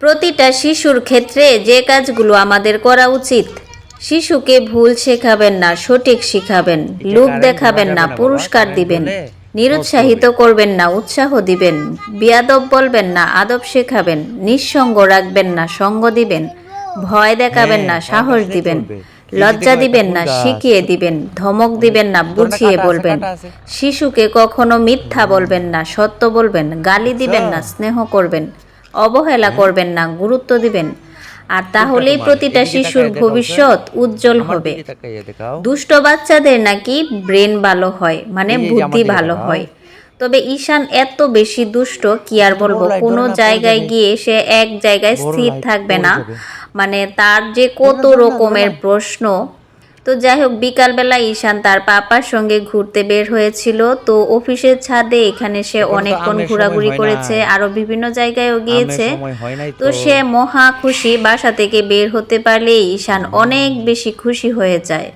প্রতিটা শিশুর ক্ষেত্রে যে কাজগুলো আমাদের করা উচিত, শিশুকে ভুল শেখাবেন না, সঠিক শিখাবেন। লোভ দেখাবেন না, পুরস্কার দিবেন। নিরুৎসাহিত করবেন না, উৎসাহ দিবেন। বিয়াদব বলবেন না, আদব শেখাবেন। নিঃসঙ্গ রাখবেন না, সঙ্গ দিবেন। ভয় দেখাবেন না, সাহস দিবেন। লজ্জা দিবেন না, শিখিয়ে দিবেন। ধমক দিবেন না, বুঝিয়ে বলবেন। শিশুকে কখনো মিথ্যা বলবেন না, সত্য বলবেন। গালি দিবেন না, স্নেহ করবেন। অবহেলা করবেন না, গুরুত্ব দিবেন। আর তাহলেই প্রতিটা শিশুর ভবিষ্যৎ উজ্জ্বল হবে। দুষ্ট বাচ্চাদের নাকি ব্রেন ভালো হয়, মানে বুদ্ধি ভালো হয়। তবে ঈশান এত বেশি দুষ্ট, কি আর বলবো। কোনো জায়গায় গিয়ে সে এক জায়গায় স্থির থাকবে না, মানে তার যে কত রকমের প্রশ্ন। তো যাই হোক, বিকালবেলা ঈশান তার পাপার সঙ্গে ঘুরতে বের হয়েছিল। তো অফিসের ছাদে এখানে সে অনেকক্ষণ ঘোরাঘুরি করেছে, আরো বিভিন্ন জায়গায়ও গিয়েছে। তো সে মহা খুশি, বাসা থেকে বের হতে পারলে ঈশান অনেক বেশি খুশি হয়ে যায়।